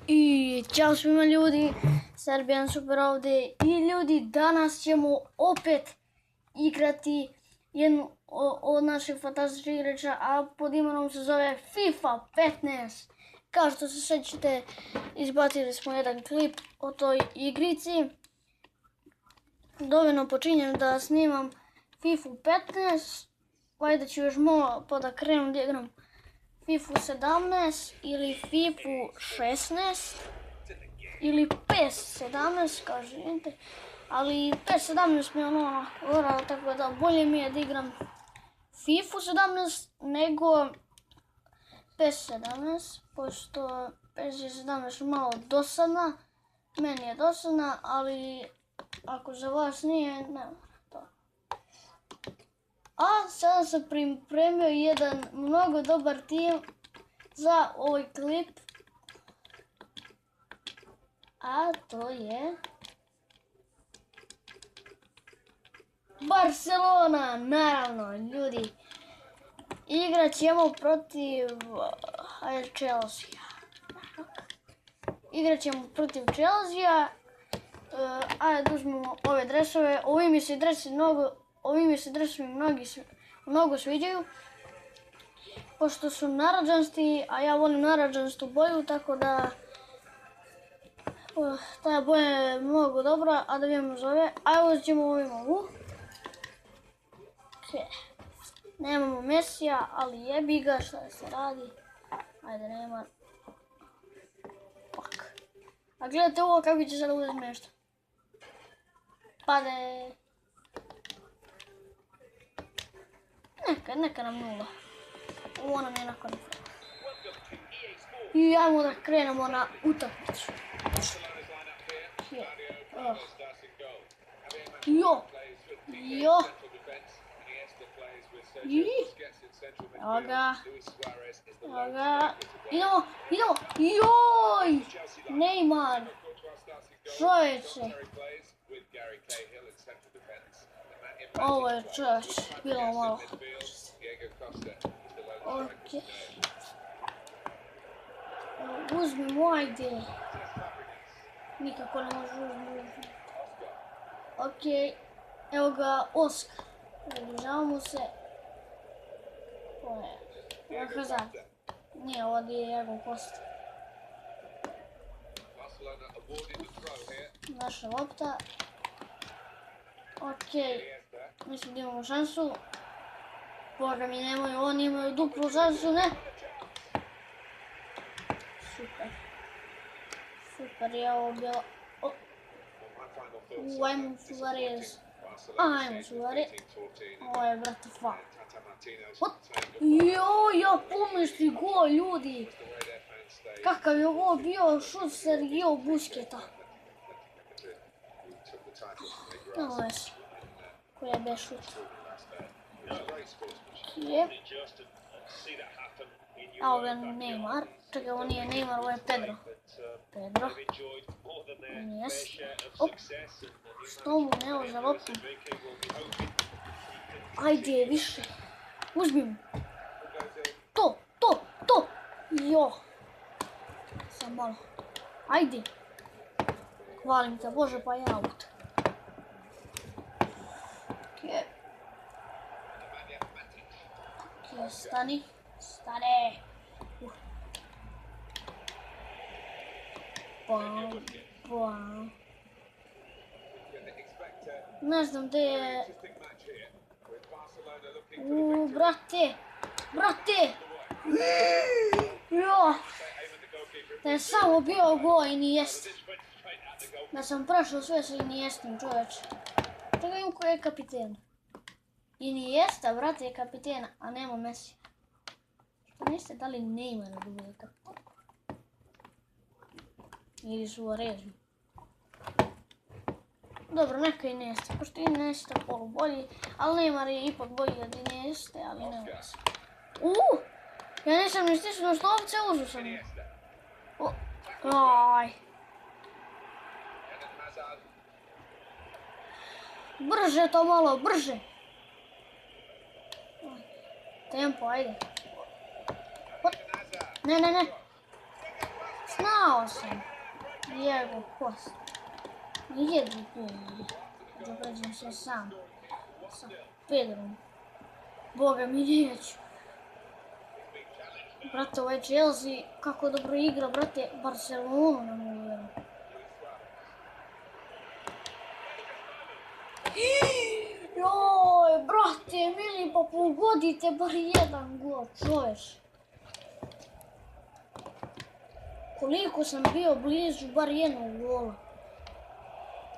I ćao svima ljudi, Serbian Super ovdje. I ljudi, danas ćemo opet igrati jednu od naših fantastičnih igrača, a pod imenom se zove FIFA 15. Kao što se sjećate, izbacili smo jedan klip o toj igrici. Dovoljno počinjem da snimam FIFA 15, valjda ću još malo pa da krenem da igram FIFA 17 ili FIFA 16 ili PES 17 kao želite, ali PES 17 mi je ono goralo, tako da bolje mi je da igram FIFA 17 nego PES 17, pošto PES 17 malo dosadna, meni je dosadna, ali ako za vas nije, nema to. A sada sam pripremio jedan mnogo dobar tim za ovaj klip. A to je Barcelona, naravno ljudi. Igrat ćemo protiv Chelsea. Igrat ćemo protiv Chelsea. Ajde uzmemo ove dresove. Ovi mi se dresovi mnogo sviđaju. Pošto su narandžasti, a ja volim narandžastu boju, tako da ta boja je mnogo dobra, a da vidimo za ove. Ajde uzet ćemo ovu. Nemamo Mesija, ali jebi ga, šta se radi. Ajde, nema. Pak. A gledajte ovo kako će sada uzeti nešto. Pade. Neka nam nula. Ovo nam je nakon. I ajmo da krenemo na utakmicu. Jo. Evo ga. Idemo. Joj! Neymar. Čovječe. Ovo je čovječ. Bilo malo. Okej. Uzmimo, ajde. Nikako ne može uzmiti. Okej. Evo ga Oskar. Približavamo se. Ovo je Hazard. Nije, ovdje je Jago Kosta. Naša lopta. Okej. Mislim da imamo šansu. Boga mi nemaju, oni imaju duplu šansu, ne? Super je ovo bilo. Ajmo Suarez. Ajmo Suarez. Ovo je brate fa. Ja pomisli gol ljudi. Kakav je ovo bio šut Sergio Busqueta. Nema veze. Koji je bez šut. A ovo je Neymar. Čekaj, ovo nije Neymar, ovo je Pedro. On jes. Op. Što mu ne ovo za loptu? Ajde, više. Uzmimo. To. Jo. Sam malo. Ajde. Hvalim te, Bože, pa je aut. Okej, stani. Bam. Ne znam gdje je. Brate. Jo. Da je samo bio gol i ni jeste. Da sam prošao sve sa i ni jestim, čovječe. Čekaj im koji je kapiten. I ni jeste, brate, je kapitena, a nema Mesija. Što niste dali Neymara da bude kapitan? Ili Suarez. Dobro, neka i Nesta, pošto i Nesta polu bolji, ali Neymar je ipak bolji od Neste, ali ne veze. Ja nisam ni stisnuo stopce, uzu sam. Aj. Brže to malo, brže. Tempo, ajde. Ne. Znao sam. Diego Costa. Nijednu pomoć. Da pređem se sam. Sa Pedrom. Boga mi neću. Brate, ovaj Chelsea kako dobro igra, brate, Barcelonu ne mogu vjerovati. Joj, brate, mili, pa pogodite bar jedan gol, čovječ. Koliko sam bio blizu bar jednog gola.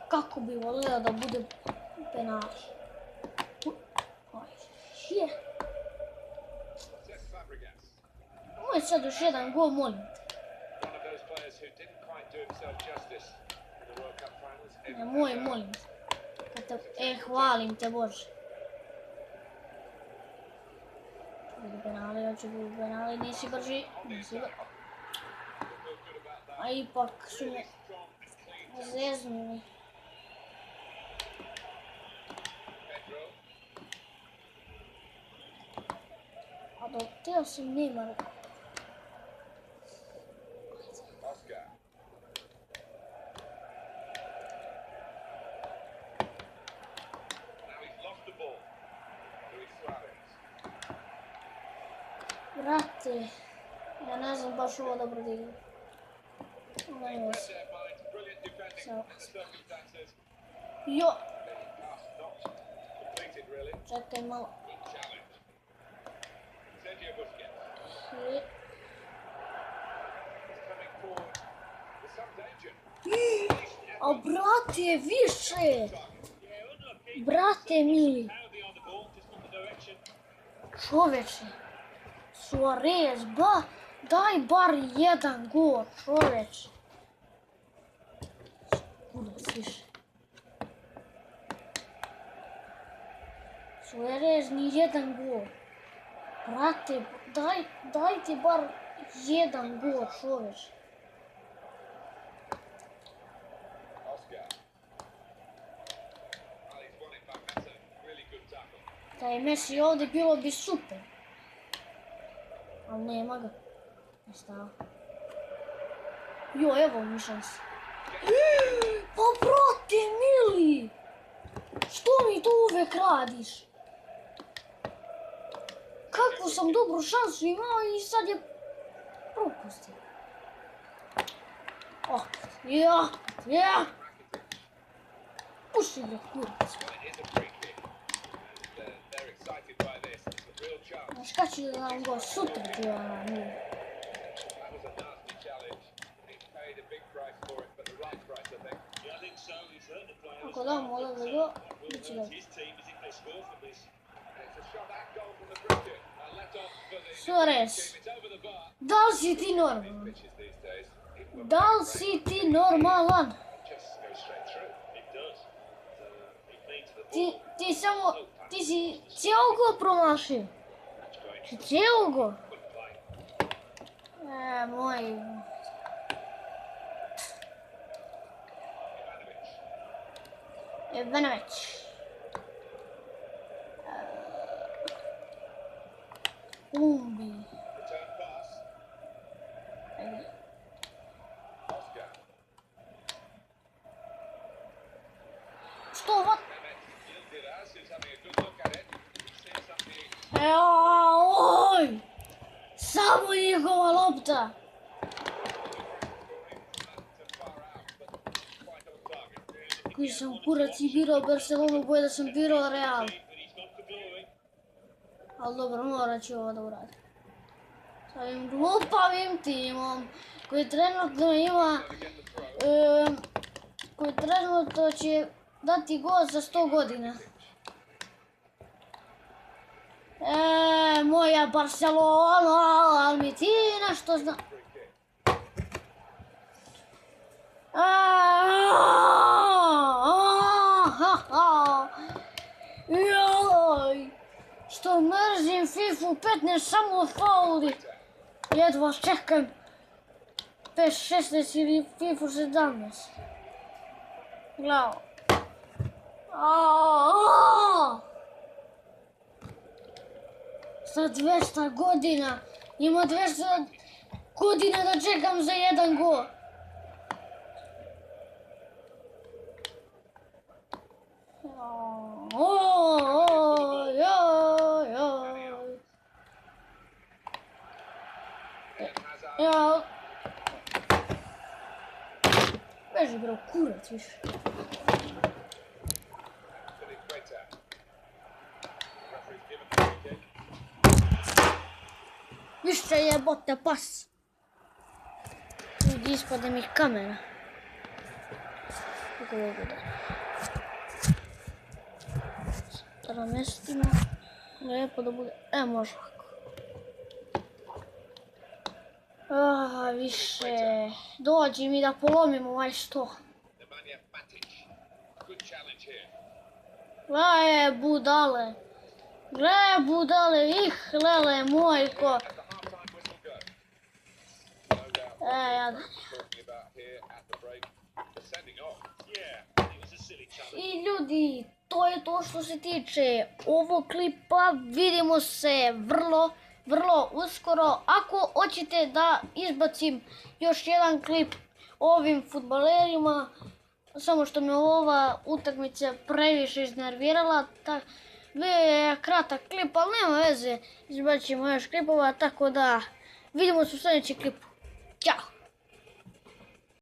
Kako bi volio da bude penal. Je. Moj sad još jedan gol, molim te. Nemoj, molim te. Hvalim te, Bože. Budu penali, hoću budu penali, nisi brži, nisi brži. A ipak su me zeznuli. A do teo sam Neymar. Brate, ja ne znam baš ovo dobro da igram. Nema se. Jo! Čekaj malo. A brate, više! Brate mili! Čoveče! Suarez, daj bar jedan gol, čoveče! Kurac više. Suarez, ni jedan gol. Brate, dajte bar jedan gol, čoveče. Da je Messi ovdje bilo bi super. Ali nema ga. Ne stava. Jo, evo mi šanse. Pa brate mili! Što mi to uvek radiš? Kakvu sam dobru šansu imao i sad je propustio. Ja! Puši ga kurac. Znaš kada ću da nam go sutra ti ona mili. Ako dam odavde go, bit će dobro. Suarez, da li si ti normalan? Da li si ti normalan? Ti si cijelo go promašio. Cijelo go. Moj. Ivanović. Umbi. Što, what? Oj! Samo njegova lopta! Koji sam kurac i birao Barcelonu, boje da sam birao Real. Ali dobro, morat ću ovo da uradim. S ovim glupavim timom koji trenutno ima... koji trenutno će dati gol za 100 godina. Moja Barcelona, ali mi ti nešto zna... Joj, što mrzim FIFA 15, samo fauli. Jedva čekam PES 16 ili FIFA 17. Gledao. Sa 200 godina, ima 200 godina da čekam za jedan gol. Ja... Beži bro, kurac više. Više jebote pas. Ljudi ispade mi kamera. Kako ovo bude. Da namestimo. Lijepo da bude. Može ovako. Više. Dođi mi da polomimo ovaj sto. Gle budale. Gle budale. Ih lele mojko. Jadan. I ljudi, to je to što se tiče ovog klipa. Vidimo se vrlo uskoro. Ako hoćete da izbacim još jedan klip o ovim fudbalerima, samo što me ova utakmica previše iznervirala, bio je kratak klip, ali nema veze, izbacimo još klipova, tako da vidimo se u sljedećem klipu. Ćao!